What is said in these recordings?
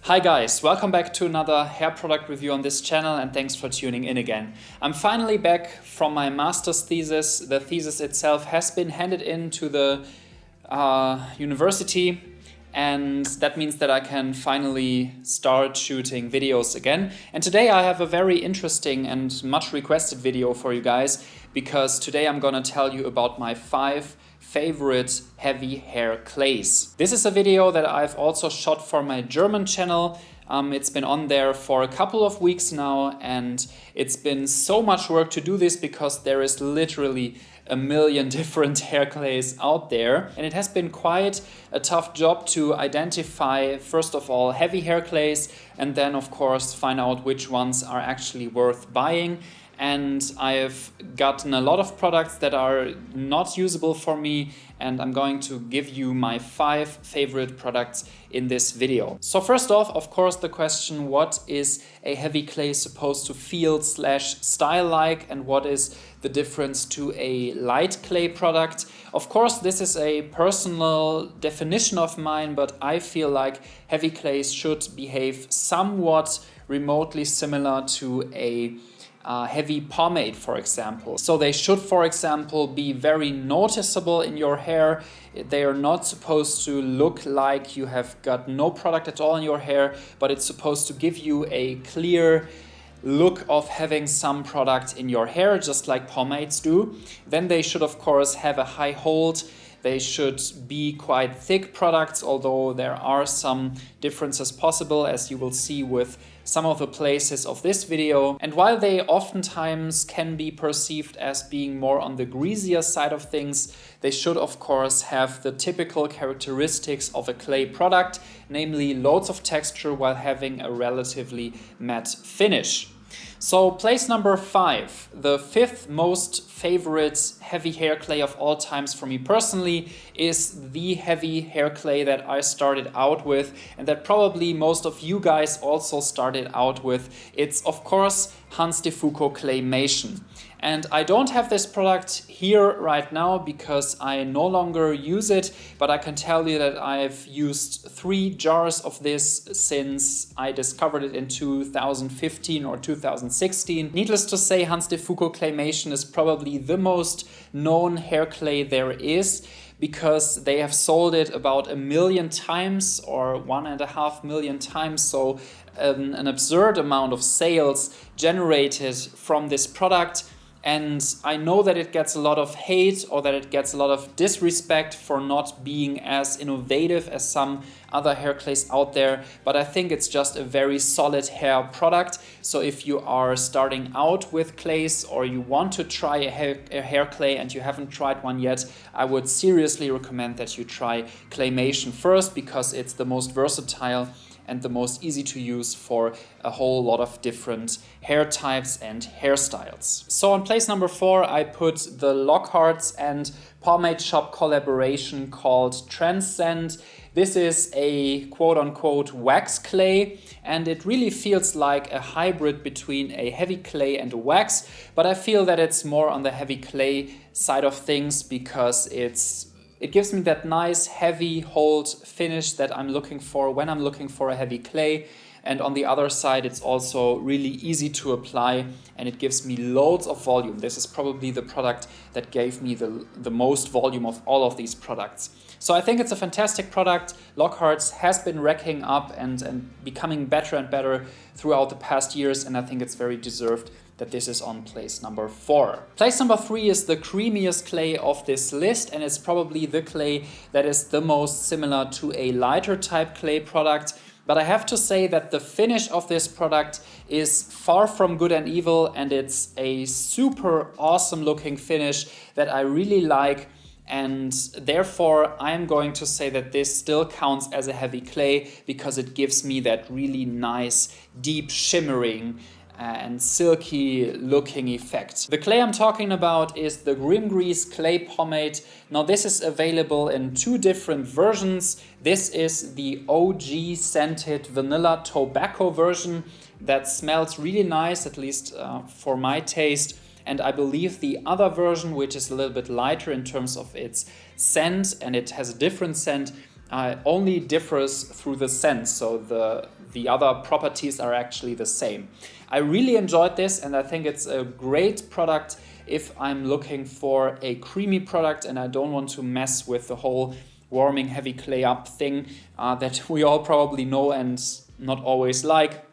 Hi guys, welcome back to another hair product review on this channel and thanks for tuning in again. I'm finally back from my master's thesis. The thesis itself has been handed in to the university, and that means that I can finally start shooting videos again. And today I have a very interesting and much requested video for you guys, because today I'm gonna tell you about my 5 favorite heavy hair clays. This is a video that I've also shot for my German channel. It's been on there for a couple of weeks now, and it's been so much work to do this because there is literally a million different hair clays out there, and it has been quite a tough job to identify, first of all, heavy hair clays, and then of course find out which ones are actually worth buying. And I've gotten a lot of products that are not usable for me, and I'm going to give you my 5 favorite products in this video. So first off, of course, the question, what is a heavy clay supposed to feel / style like, and what is the difference to a light clay product? Of course, this is a personal definition of mine, but I feel like heavy clays should behave somewhat remotely similar to a heavy pomade, for example. So they should, for example, be very noticeable in your hair. They are not supposed to look like you have got no product at all in your hair, but it's supposed to give you a clear look of having some product in your hair, just like pomades do. Then they should, of course, have a high hold. They should be quite thick products, although there are some differences possible, as you will see with some of the places of this video. And while they oftentimes can be perceived as being more on the greasier side of things, they should of course have the typical characteristics of a clay product, namely loads of texture while having a relatively matte finish. So place number 5, the 5th most favorite heavy hair clay of all times for me personally, is the heavy hair clay that I started out with, and that probably most of you guys also started out with. It's of course Fuko Claymation. And I don't have this product here right now because I no longer use it, but I can tell you that I've used 3 jars of this since I discovered it in 2015 or 2016. Needless to say, Fuko Claymation is probably the most known hair clay there is, because they have sold it about 1 million times or 1.5 million times. So an absurd amount of sales generated from this product. And I know that it gets a lot of hate, or that it gets a lot of disrespect for not being as innovative as some other hair clays out there, but I think it's just a very solid hair product. So if you are starting out with clays, or you want to try a hair clay and you haven't tried one yet, I would seriously recommend that you try Claymation first, because it's the most versatile and the most easy to use for a whole lot of different hair types and hairstyles. So on place number 4, I put the Lockharts and Pomade shop collaboration called Transcend. This is a quote-unquote wax clay, and it really feels like a hybrid between a heavy clay and a wax, but I feel that it's more on the heavy clay side of things, because it gives me that nice heavy hold finish that I'm looking for when I'm looking for a heavy clay. And on the other side, it's also really easy to apply, and it gives me loads of volume. This is probably the product that gave me the most volume of all of these products. So I think it's a fantastic product. Lockharts has been racking up and becoming better and better throughout the past years, and I think it's very deserved that this is on place number 4. Place number 3 is the creamiest clay of this list, and it's probably the clay that is the most similar to a lighter type clay product. But I have to say that the finish of this product is far from good and evil, and it's a super awesome looking finish that I really like. And therefore, I'm going to say that this still counts as a heavy clay, because it gives me that really nice, deep shimmering and silky looking effect. The clay I'm talking about is the Grim Grease Clay Pomade. Now this is available in 2 different versions. This is the OG scented vanilla tobacco version that smells really nice, at least for my taste. And I believe the other version, which is a little bit lighter in terms of its scent, and it has a different scent, only differs through the scent, so the other properties are actually the same. I really enjoyed this, and I think it's a great product if I'm looking for a creamy product and I don't want to mess with the whole warming heavy clay up thing that we all probably know and not always like.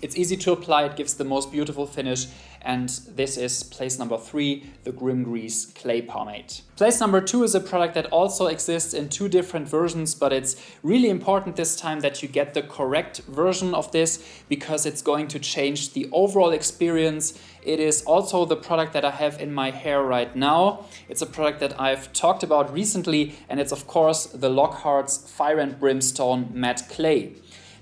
It's easy to apply, it gives the most beautiful finish, and this is place number 3, the Grim Grease Clay Pomade. Place number 2 is a product that also exists in 2 different versions, but it's really important this time that you get the correct version of this because it's going to change the overall experience. It is also the product that I have in my hair right now. It's a product that I've talked about recently, and it's of course the Lockharts Fire and Brimstone Matte Clay.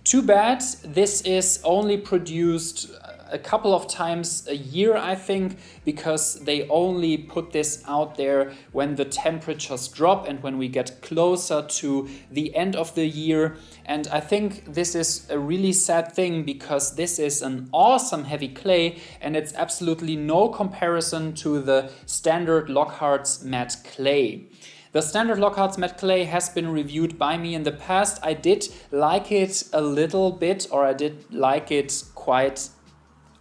Too bad this is only produced a couple of times a year, I think, because they only put this out there when the temperatures drop and when we get closer to the end of the year. And I think this is a really sad thing because this is an awesome heavy clay and it's absolutely no comparison to the standard Lockharts Matte Clay. The standard Lockharts Matte Clay has been reviewed by me in the past. I did like it a little bit, or I did like it quite...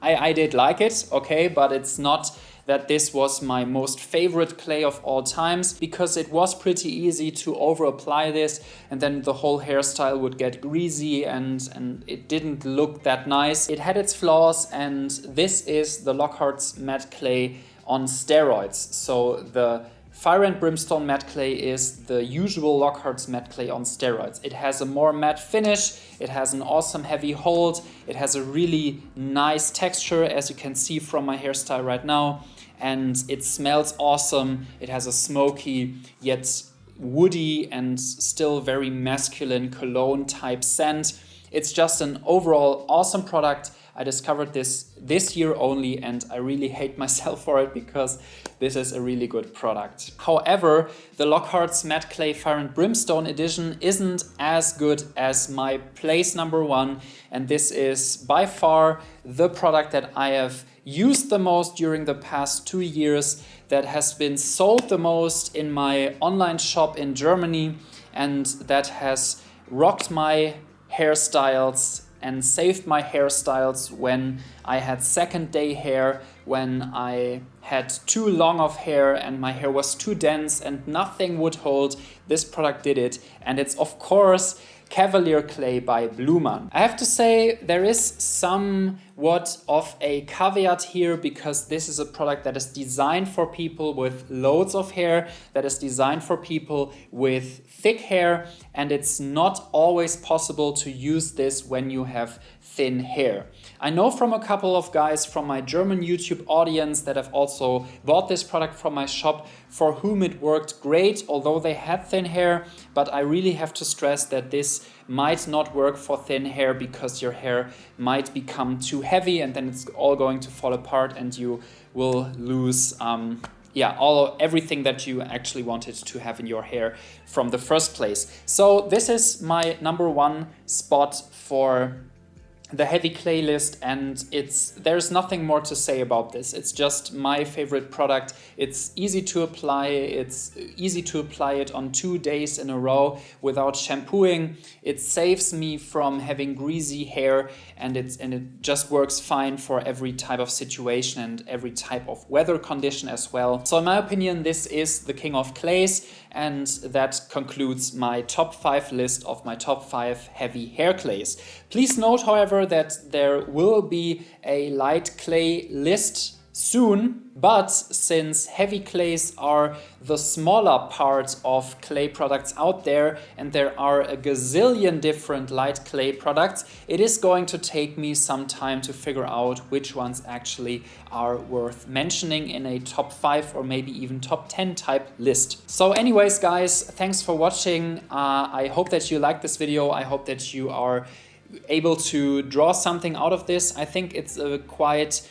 I did like it, okay, but it's not that this was my most favorite clay of all times because it was pretty easy to over apply this and then the whole hairstyle would get greasy and it didn't look that nice. It had its flaws, and this is the Lockharts Matte Clay on steroids. So the Fire and Brimstone Matte Clay is the usual Lockharts Matte Clay on steroids. It has a more matte finish, it has an awesome heavy hold, it has a really nice texture as you can see from my hairstyle right now, and it smells awesome. It has a smoky yet woody and still very masculine cologne type scent. It's just an overall awesome product. I discovered this year only and I really hate myself for it because this is a really good product. However, the Lockharts Matte Clay Fire and Brimstone edition isn't as good as my place number 1, and this is by far the product that I have used the most during the past 2 years, that has been sold the most in my online shop in Germany, and that has rocked my hairstyles and saved my hairstyles when I had second day hair, when I had too long of hair and my hair was too dense and nothing would hold. This product did it, and it's of course Cavalier Clay by Bloomin. I have to say there is somewhat of a caveat here because this is a product that is designed for people with loads of hair, that is designed for people with thick hair, and it's not always possible to use this when you have thin hair. I know from a couple of guys from my German YouTube audience that have also bought this product from my shop for whom it worked great, although they had thin hair, but I really have to stress that this might not work for thin hair because your hair might become too heavy and then it's all going to fall apart and you will lose everything that you actually wanted to have in your hair from the first place. So this is my number 1 spot for the heavy clay list, and there's nothing more to say about this. It's just my favorite product. It's easy to apply. It's easy to apply it on 2 days in a row without shampooing. It saves me from having greasy hair, and it just works fine for every type of situation and every type of weather condition as well. So in my opinion, this is the king of clays, and that concludes my top 5 list of my top 5 heavy hair clays. Please note, however, that there will be a light clay list soon, but since heavy clays are the smaller part of clay products out there and there are a gazillion different light clay products, it is going to take me some time to figure out which ones actually are worth mentioning in a top 5 or maybe even top 10 type list. So anyways guys, thanks for watching. I hope that you liked this video. I hope that you are able to draw something out of this. I think it's a quite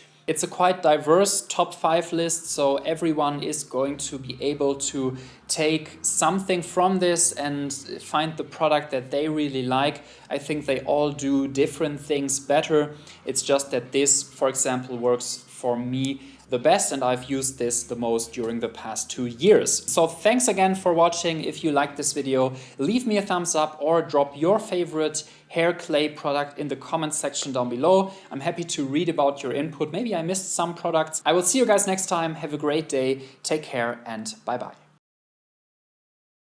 diverse top 5 list, so everyone is going to be able to take something from this and find the product that they really like. I think they all do different things better. It's just that this, for example, works for me the best, and I've used this the most during the past 2 years. So thanks again for watching. If you liked this video, leave me a thumbs up or drop your favorite hair clay product in the comment section down below. I'm happy to read about your input. Maybe I missed some products. I will see you guys next time. Have a great day. Take care and bye bye.